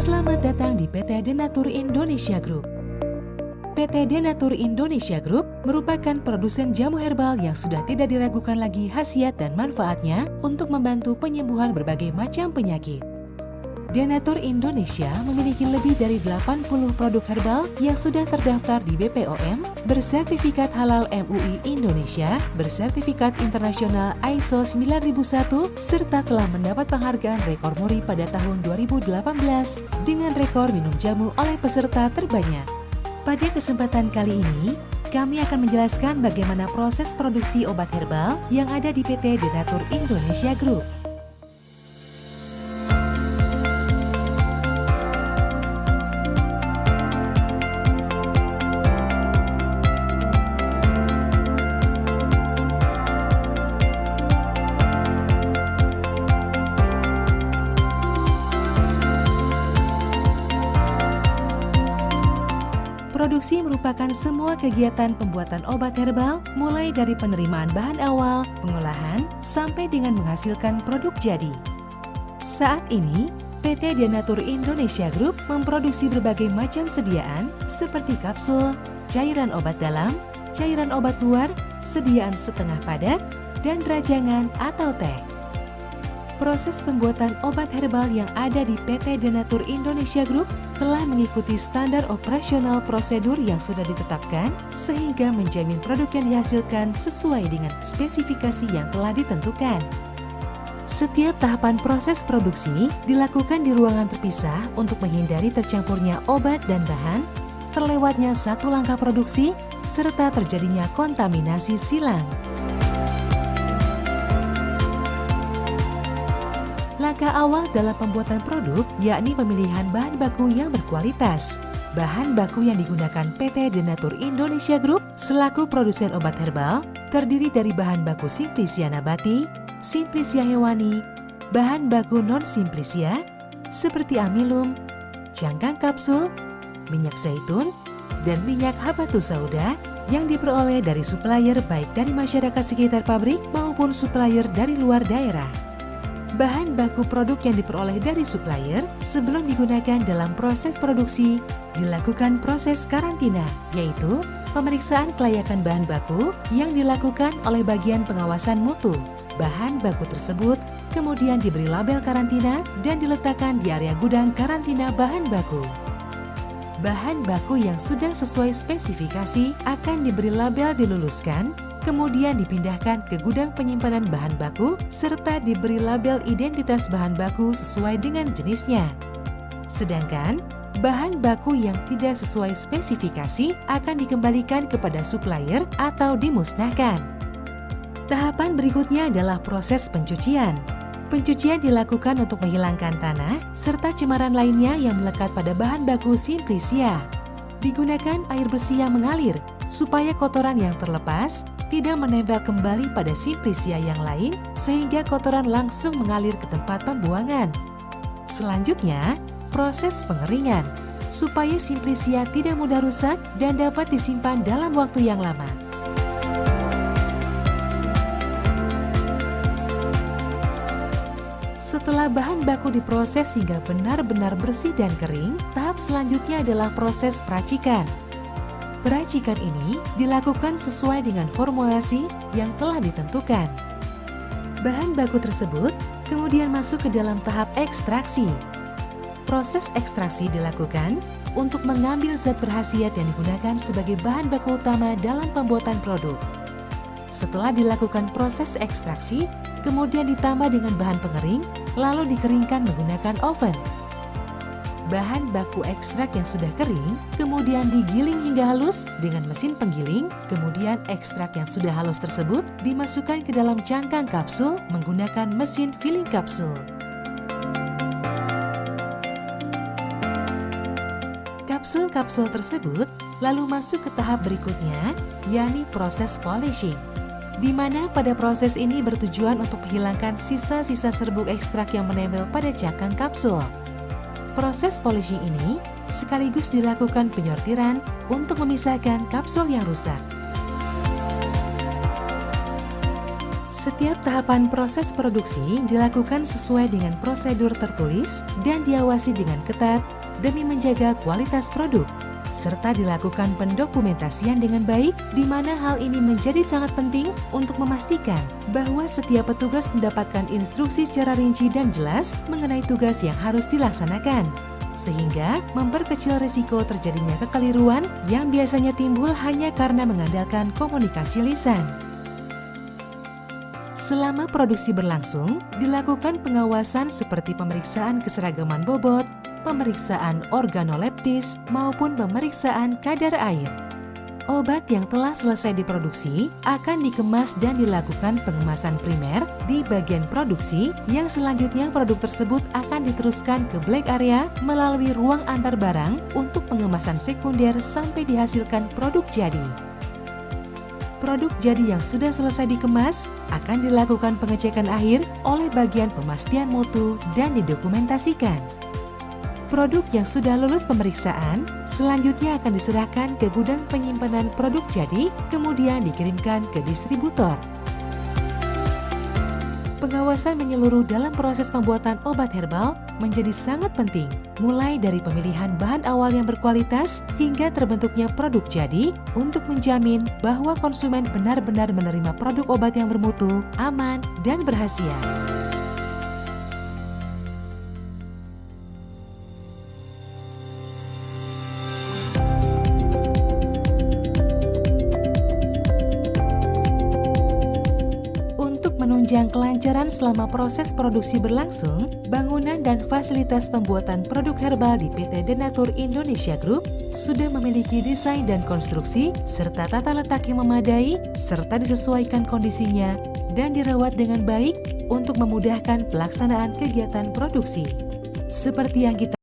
Selamat datang di PT Denatur Indonesia Group. PT Denatur Indonesia Group merupakan produsen jamu herbal yang sudah tidak diragukan lagi khasiat dan manfaatnya untuk membantu penyembuhan berbagai macam penyakit. Denatur Indonesia memiliki lebih dari 80 produk herbal yang sudah terdaftar di BPOM, bersertifikat halal MUI Indonesia, bersertifikat internasional ISO 9001, serta telah mendapat penghargaan rekor muri pada tahun 2018 dengan rekor minum jamu oleh peserta terbanyak. Pada kesempatan kali ini, kami akan menjelaskan bagaimana proses produksi obat herbal yang ada di PT Denatur Indonesia Group. Produksi merupakan semua kegiatan pembuatan obat herbal, mulai dari penerimaan bahan awal, pengolahan, sampai dengan menghasilkan produk jadi. Saat ini, PT Denatur Indonesia Group memproduksi berbagai macam sediaan seperti kapsul, cairan obat dalam, cairan obat luar, sediaan setengah padat, dan rajangan atau teh. Proses pembuatan obat herbal yang ada di PT Denatur Indonesia Group telah mengikuti standar operasional prosedur yang sudah ditetapkan sehingga menjamin produk yang dihasilkan sesuai dengan spesifikasi yang telah ditentukan. Setiap tahapan proses produksi dilakukan di ruangan terpisah untuk menghindari tercampurnya obat dan bahan, terlewatnya satu langkah produksi, serta terjadinya kontaminasi silang. Langkah awal dalam pembuatan produk yakni pemilihan bahan baku yang berkualitas. Bahan baku yang digunakan PT Denatur Indonesia Group selaku produsen obat herbal terdiri dari bahan baku Simplisia nabati, Simplisia hewani, bahan baku non-Simplisia seperti amilum, cangkang kapsul, minyak zaitun, dan minyak habatus sauda yang diperoleh dari supplier baik dari masyarakat sekitar pabrik maupun supplier dari luar daerah. Bahan baku produk yang diperoleh dari supplier sebelum digunakan dalam proses produksi dilakukan proses karantina, yaitu pemeriksaan kelayakan bahan baku yang dilakukan oleh bagian pengawasan mutu. Bahan baku tersebut kemudian diberi label karantina dan diletakkan di area gudang karantina bahan baku. Bahan baku yang sudah sesuai spesifikasi akan diberi label diluluskan, kemudian dipindahkan ke gudang penyimpanan bahan baku serta diberi label identitas bahan baku sesuai dengan jenisnya. Sedangkan bahan baku yang tidak sesuai spesifikasi akan dikembalikan kepada supplier atau dimusnahkan. Tahapan berikutnya adalah proses pencucian. Pencucian dilakukan untuk menghilangkan tanah serta cemaran lainnya yang melekat pada bahan baku Simplisia. Digunakan air bersih yang mengalir supaya kotoran yang terlepas tidak menempel kembali pada Simplisia yang lain sehingga kotoran langsung mengalir ke tempat pembuangan. Selanjutnya, proses pengeringan supaya Simplisia tidak mudah rusak dan dapat disimpan dalam waktu yang lama. Setelah bahan baku diproses hingga benar-benar bersih dan kering, tahap selanjutnya adalah proses peracikan. Peracikan ini dilakukan sesuai dengan formulasi yang telah ditentukan. Bahan baku tersebut kemudian masuk ke dalam tahap ekstraksi. Proses ekstraksi dilakukan untuk mengambil zat berkhasiat yang digunakan sebagai bahan baku utama dalam pembuatan produk. Setelah dilakukan proses ekstraksi, kemudian ditambah dengan bahan pengering, lalu dikeringkan menggunakan oven. Bahan baku ekstrak yang sudah kering kemudian digiling hingga halus dengan mesin penggiling, kemudian ekstrak yang sudah halus tersebut dimasukkan ke dalam cangkang kapsul menggunakan mesin filling kapsul. Kapsul-kapsul tersebut lalu masuk ke tahap berikutnya, yakni proses polishing, di mana pada proses ini bertujuan untuk menghilangkan sisa-sisa serbuk ekstrak yang menempel pada cangkang kapsul. Proses polishing ini sekaligus dilakukan penyortiran untuk memisahkan kapsul yang rusak. Setiap tahapan proses produksi dilakukan sesuai dengan prosedur tertulis dan diawasi dengan ketat demi menjaga kualitas produk, serta dilakukan pendokumentasian dengan baik, di mana hal ini menjadi sangat penting untuk memastikan bahwa setiap petugas mendapatkan instruksi secara rinci dan jelas mengenai tugas yang harus dilaksanakan, sehingga memperkecil risiko terjadinya kekeliruan yang biasanya timbul hanya karena mengandalkan komunikasi lisan. Selama produksi berlangsung, dilakukan pengawasan seperti pemeriksaan keseragaman bobot, pemeriksaan organoleptis, maupun pemeriksaan kadar air. Obat yang telah selesai diproduksi akan dikemas dan dilakukan pengemasan primer di bagian produksi, yang selanjutnya produk tersebut akan diteruskan ke black area melalui ruang antar barang untuk pengemasan sekunder sampai dihasilkan produk jadi. Produk jadi yang sudah selesai dikemas akan dilakukan pengecekan akhir oleh bagian pemastian mutu dan didokumentasikan. Produk yang sudah lulus pemeriksaan selanjutnya akan diserahkan ke gudang penyimpanan produk jadi, kemudian dikirimkan ke distributor. Pengawasan menyeluruh dalam proses pembuatan obat herbal menjadi sangat penting, mulai dari pemilihan bahan awal yang berkualitas hingga terbentuknya produk jadi, untuk menjamin bahwa konsumen benar-benar menerima produk obat yang bermutu, aman, dan berkhasiat. Menunjang kelancaran selama proses produksi berlangsung, bangunan dan fasilitas pembuatan produk herbal di PT Denatur Indonesia Group sudah memiliki desain dan konstruksi serta tata letak yang memadai, serta disesuaikan kondisinya dan dirawat dengan baik untuk memudahkan pelaksanaan kegiatan produksi. Seperti yang kita